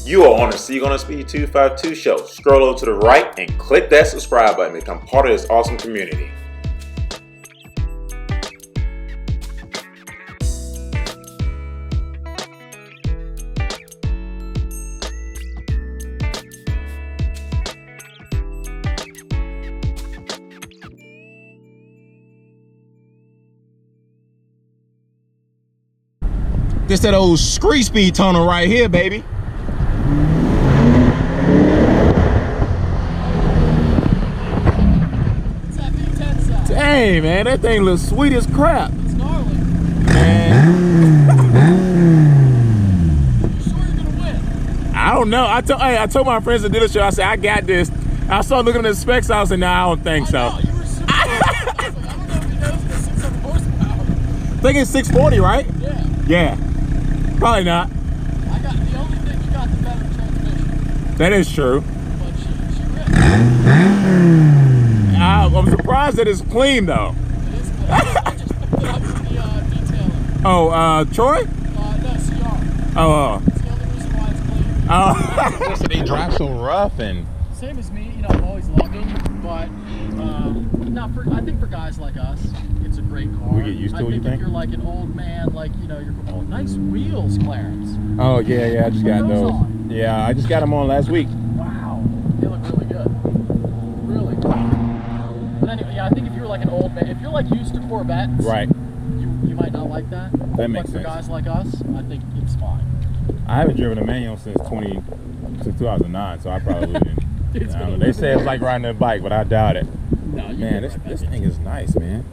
You are on the C8 on Speed 252 show. Scroll over to the right and click that subscribe button to become part of this awesome community. This that old scree speed tunnel right here, baby. Dang, man, that thing looks sweet as crap. It's gnarly. Man. You sure you're gonna win? I don't know. I told my friends at the dealership, I said, I got this. I started looking at the specs, I was like, nah, I don't think so. I know, you were super I don't know if he knows the 600 horsepower. I think it's 640, right? Yeah. Yeah. Probably not. I got the only thing you got the better transmission. That is true. But she ripped. I'm surprised that it's clean though. It is clean. I just picked it up with the detailer. Oh, Troy? No, CR. Oh. That's the only reason why it's clean. Oh. They drive so rough and. Same as me, you know, I've always loved them, but not for. I think for guys like us, it's a great car. We get used to it, you think? If you're like an old man, like, you know, you're nice wheels, Clarence. Oh yeah, I just got those. On? Yeah, I just got them on last week. Wow, they look really good. Really good. But anyway, yeah, I think if you're like an old man, if you're like used to Corvettes, Right. you might not like that. That makes but for sense. guys like us, I think it's fine. I haven't driven a manual since 2009, so I probably wouldn't. I don't know. They say it's like riding a bike, but I doubt it. No, you Man, this thing is nice, man.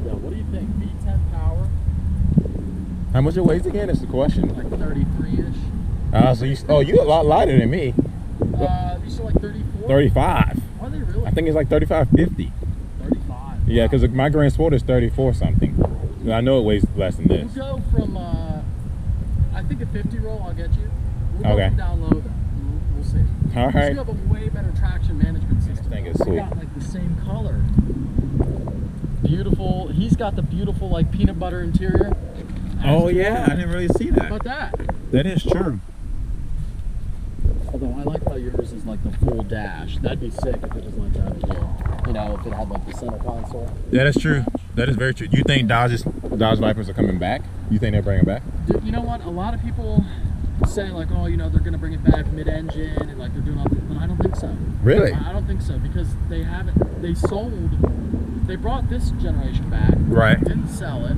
Yeah, what do you think? V10 power? How much it weighs again? That's the question. Like 33-ish. So you a lot lighter than me. You still like 34? 35. Are they really? I think it's like 35, 50. 35. Yeah, because my Grand Sport is 34 something. I know it weighs less than this. We'll go from, I think a 50 roll, I'll get you. We'll go Okay. from down low then. We'll see. All right. You have a way better traction management system. This thing is We sweet. got like the same color. Beautiful. He's got the beautiful like peanut butter interior. Oh yeah, I didn't really see How that. about that? That is true. Although I like how yours is like the full dash. That'd be sick if it was like that as well. You know, if it had like the center console. Yeah, that's true. That is very true. You think Dodge Vipers are coming back? You think they're bringing back? Dude, you know what? A lot of people say like, oh, you know, they're gonna bring it back mid-engine and like they're doing all this, but I don't think so. Really? I don't think so because they haven't. They brought this generation back. Right. Didn't sell it.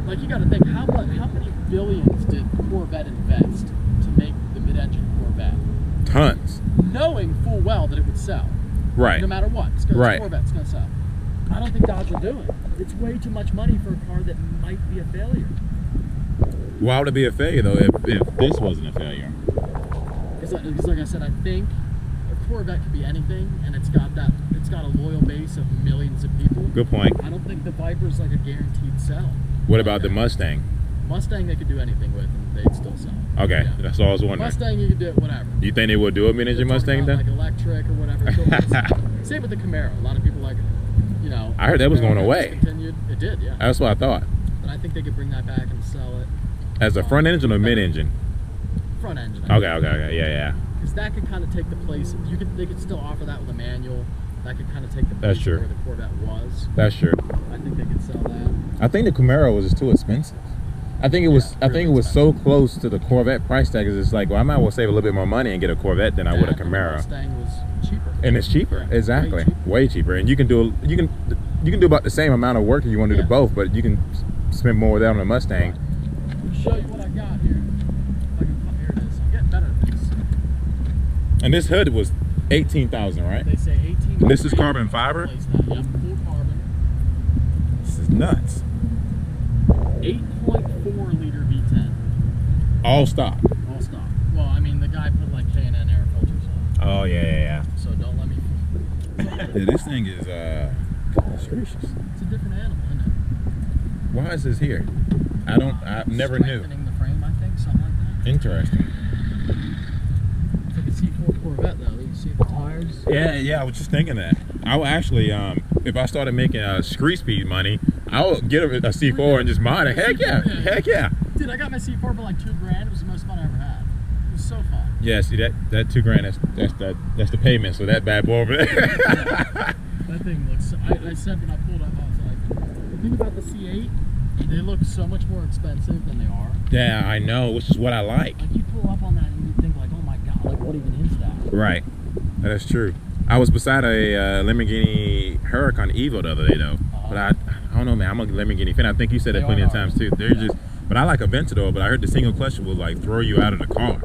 Like you got to think how many billions did Corvette invest to make the mid-engine Corvette? Tons. Knowing full well that it would sell. Right. No matter what. It's Right. Corvette's gonna sell. I don't think Dodge will do it. It's way too much money for a car that might be a failure. Why would it be a failure though if this wasn't a failure? Because like I said, I think a Corvette could be anything, and it's got a loyal base of millions of people. Good point. I don't think the Viper's like a guaranteed sell. What about the Mustang? Mustang they could do anything with, and they'd still sell. Okay, Yeah. that's all I was wondering. Mustang you could do it whatever. You think they will do a mid-engine They're talking Mustang then? about, like electric or whatever. Same with the Camaro. A lot of people like, you know. I heard that was going Camaro away. Discontinued. It did, yeah. That's what I thought. But I think they could bring that back and sell it. As a front engine or mid-engine? Front engine. Okay, yeah. Because that could kind of take the place. They could still offer that with a manual. That could kind of take the place That's true. of where the Corvette was. That's true. I think they could sell that. I think the Camaro was just too expensive. I think it was so close to the Corvette price tag. It's like, well, I might as well save a little bit more money and get a Corvette than I would a And the Camaro. Mustang was cheaper. And it's cheaper, Yeah, exactly, way cheaper. And you can do about the same amount of work if you want to do Yeah. both, but you can spend more with that on a Mustang. I'll show you what I got here. Here it is. I'm getting better at this. And this hood was 18,000, right? They say 18. And this is carbon fiber? Yep, full carbon. This is nuts. 8.4 liter V10. All stock. All stock. Well, I mean, the guy put like K&N air filters on. Oh yeah. So don't let me. Yeah, this thing is gracious. It's a different animal, isn't it? Why is this here? I never knew. Strengthening the frame, I think, something like that. Interesting. It's like a C4 Corvette, though. You see the tires? Yeah, I was just thinking that. I would actually, if I started making scree speed money, I would get a C4 and just mod it. Heck yeah. Dude, I got my C4 for like $2 grand. It was the most fun I ever had. It was so so far. Yeah, see that $2,000, that's the payment. So that bad boy over there. That thing looks. I said when I pulled up, I was like, the thing about the C8, they look so much more expensive than they are. Yeah, I know, which is what I like. Like you pull up on that and you think like, oh my god, like what even is that? Right, that's true. I was beside a Lamborghini Huracan Evo the other day though, but I don't know, man. I'm a Lamborghini fan. I think you said that plenty of times too. They're just, but I like Aventador. But I heard the single clutch will like throw you out of the car.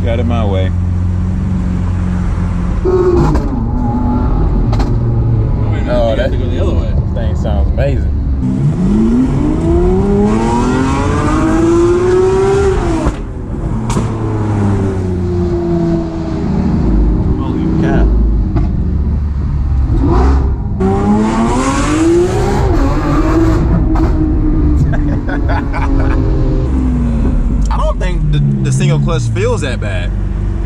Out of my way. Oh, that to go the other way. This thing sounds amazing. Holy cow. I don't think the single clutch feels that bad.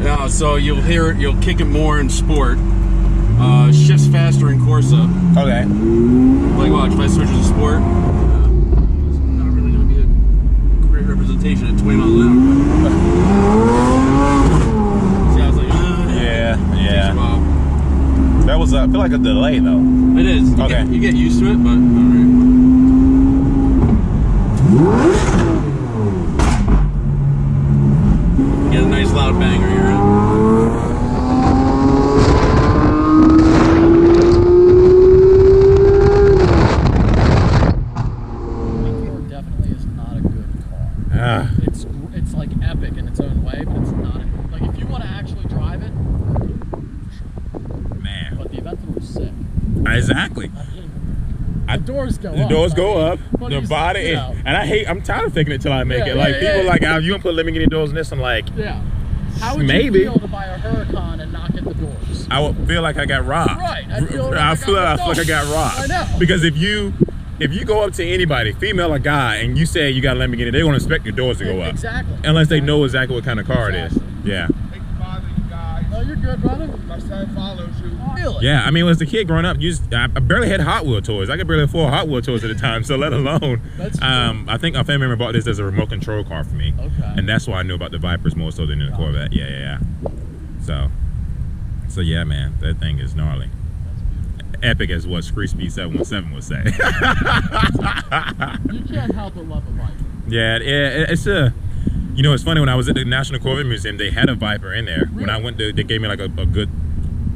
No, so you'll hear it, you'll kick it more in sport. Shifts faster in Corsa. Okay. Like watch, if I switch to sport, it's not really going to be a great representation at 20 miles an hour. See, I was like, yeah. Wow. That was, I feel like a delay though. It is. You get used to it, but alright. Get a nice loud banger here. Definitely is not a good car. It's like epic in its own way, but it's not. Like if you want to actually drive it, Man. but the Aventador is sick. Exactly. The doors go up. The doors go up. But The body, you know. and I'm tired of faking it till I make it. Like people like, you don't put Lamborghini doors in this. I'm like, yeah. How would maybe you feel to buy a Huracan and not get the doors? I would feel like I got robbed. Right. I feel like I feel like I got robbed. I know. Because if you go up to anybody, female or guy, and you say you got a Lamborghini, they're gonna expect your doors to go up. Exactly. Unless they know exactly what kind of car it is. Yeah. Oh, you're good, brother. My son follows you. Really? Yeah, I mean, as a kid growing up, I barely had Hot Wheel toys. I could barely afford Hot Wheel toys at the time, so let alone. That's I think a family member bought this as a remote control car for me. Okay. And that's why I knew about the Vipers more so than the Corvette. Yeah. So yeah, man, that thing is gnarly. Epic as what Screesby 717 would say. You can't help but love a Viper. Yeah, it's a. You know, it's funny, when I was at the National Corvette Museum, they had a Viper in there. Really? When I went, they gave me like a good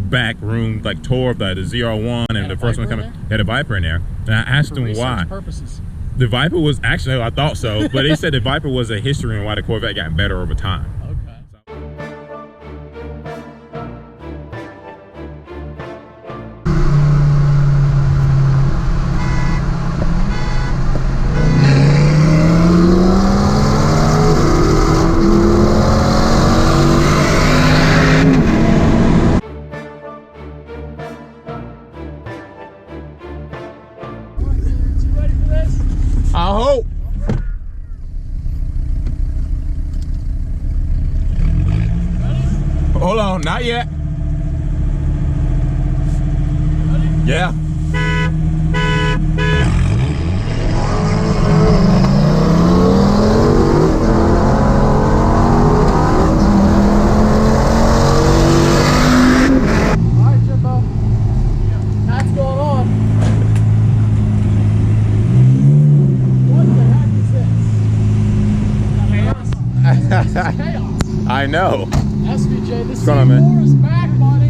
back room like tour of the ZR1 and the first one coming. They had a Viper in there, and I asked them why. Purposes. The Viper was actually, I thought so, but they said the Viper was a history on why the Corvette got better over time. I hope. Hold on, not yet. Yeah. I know. SVJ, this C4 is back, buddy.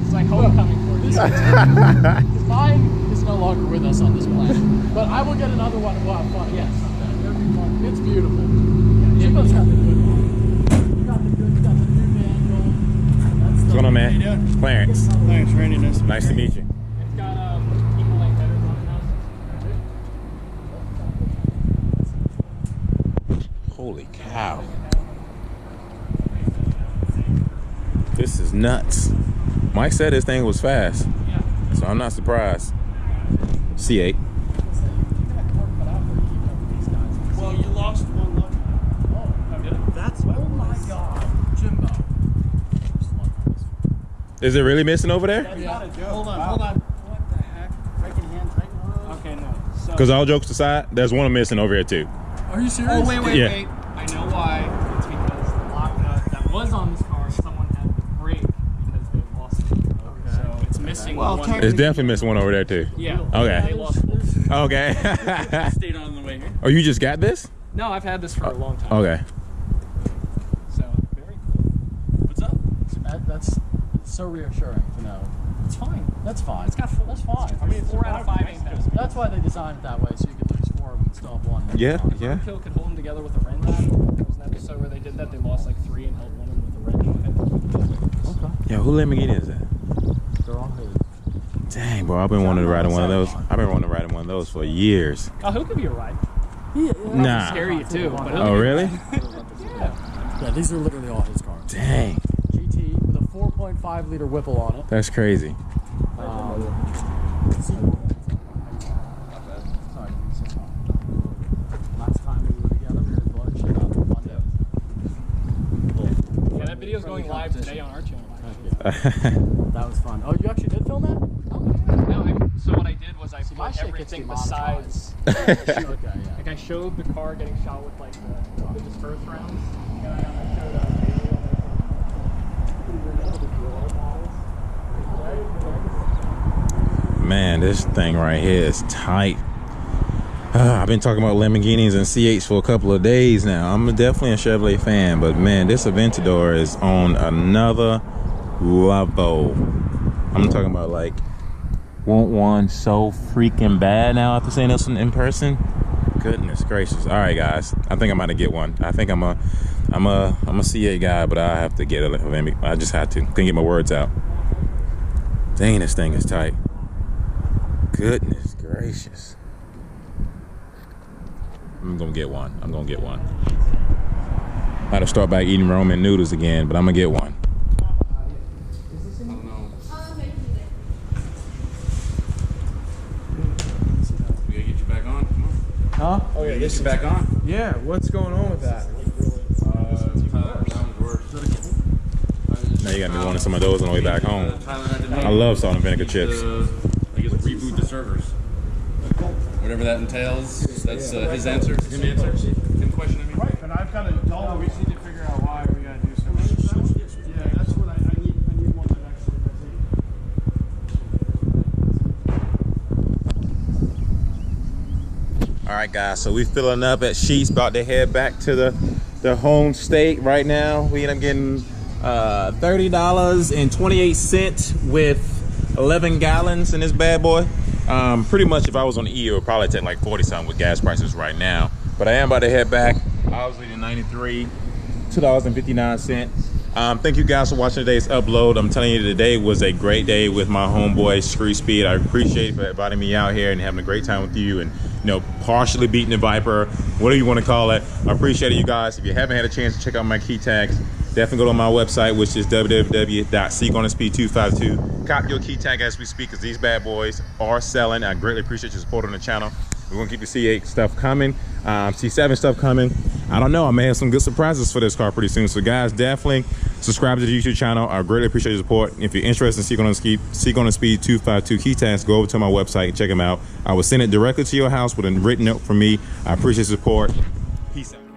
It's like homecoming for you. Mine is no longer with us on this planet. But I will get another one and we'll have fun. Yes. It's beautiful. Jimbo's got the good one. You got the new manual. What's going on, man? Clarence. Thanks, Randy. Nice to meet you. It's got equal length headers on it. Holy cow. This is nuts. Mike said this thing was fast, so I'm not surprised. C8. Well, you lost one. Is it really missing over there? Yeah. Hold on. What the heck? Breaking hand tight. Okay, no. So, Because all jokes aside, there's one missing over here too. Are you serious? oh, wait. Yeah. I know why. It's because the lock nut that was on this car, someone had to break because they lost it. Okay. So it's missing one. It's definitely missing one over there too. Yeah. Okay. They lost both. Okay. Stayed on the way here. Oh, you just got this? No, I've had this for a long time. Okay. So, very cool. What's up? That's so reassuring to know. It's fine. That's fine. It's got 4. That's fine. I mean, 4 out of 5 ain't bad. That's why they designed it that way, so you could lose 4 of them and still have 1. Yeah, If yeah. Roadkill could hold them together with a wrench. There was an episode where they did that. They lost like 3 and held one of them with a wrench. Okay. Yo, who Lamborghini is that? They're on who? Dang, bro, I've been wanting to ride in one of those. I've been wanting to ride in one of those for years. Oh, he'll give you a ride. Nah. Scare you too. But Oh, really? Yeah, these are literally all his cars. Dang, GT with a 4.5 liter Whipple on it. that's crazy. Sorry. Last time we were together, we were blowing shit up on Monday. yeah, that video's going live today on our channel. That was fun. Oh, you actually did film that? No, so what I did was I my put shit gets everything demonetized. besides. Okay, yeah. Like I showed the car getting shot with like the disperse rounds, and I showed Man, this thing right here is tight. I've been talking about Lamborghinis and C8s for a couple of days now. I'm definitely a Chevrolet fan, but man, this Aventador is on another level. I'm talking about like, want one so freaking bad now after seeing this one in person. Goodness gracious. All right, guys, I think I'm about to get one. I think I'm a C8 guy, but I have to get it. I just had to. Couldn't get my words out. Dang, this thing is tight. Goodness gracious. I'm gonna get one. I'm gonna get one. About to start back eating ramen noodles again, but I'm gonna get one. We gotta get you back on. Come on. Huh? Oh yeah, get you back on. Yeah, what's going on with that? Now you got me wanting some of those on the way back home. I love salt and vinegar chips. I guess reboot the servers. Whatever that entails, that's his answer. Him answer. Him question, I mean. Right, but I've got a dull. We need to figure out why we gotta do so much. Yeah, that's what I need. I need one that actually does it. All right, guys, so we filling up at Sheets, about to head back to the home state right now. We end up getting $30.28 with 11 gallons in this bad boy. Pretty much if I was on the E, it would probably take like 40 something with gas prices right now. But I am about to head back. Obviously the 93, $2.59. Thank you guys for watching today's upload. I'm telling you, today was a great day with my homeboy Screw Speed. I appreciate for inviting me out here and having a great time with you, and partially beating the Viper, whatever you want to call it. I appreciate it, you guys. If you haven't had a chance to check out my key tags, definitely go to my website, which is www.seekonaspeed252. Cop your key tag as we speak, because these bad boys are selling. I greatly appreciate your support on the channel. We're gonna keep the C8 stuff coming, C7 stuff coming. I don't know, I may have some good surprises for this car pretty soon. So guys, definitely subscribe to the YouTube channel. I greatly appreciate your support. If you're interested in Seek on the Speed 252 key tags, go over to my website and check them out. I will send it directly to your house with a written note from me. I appreciate your support. Peace out.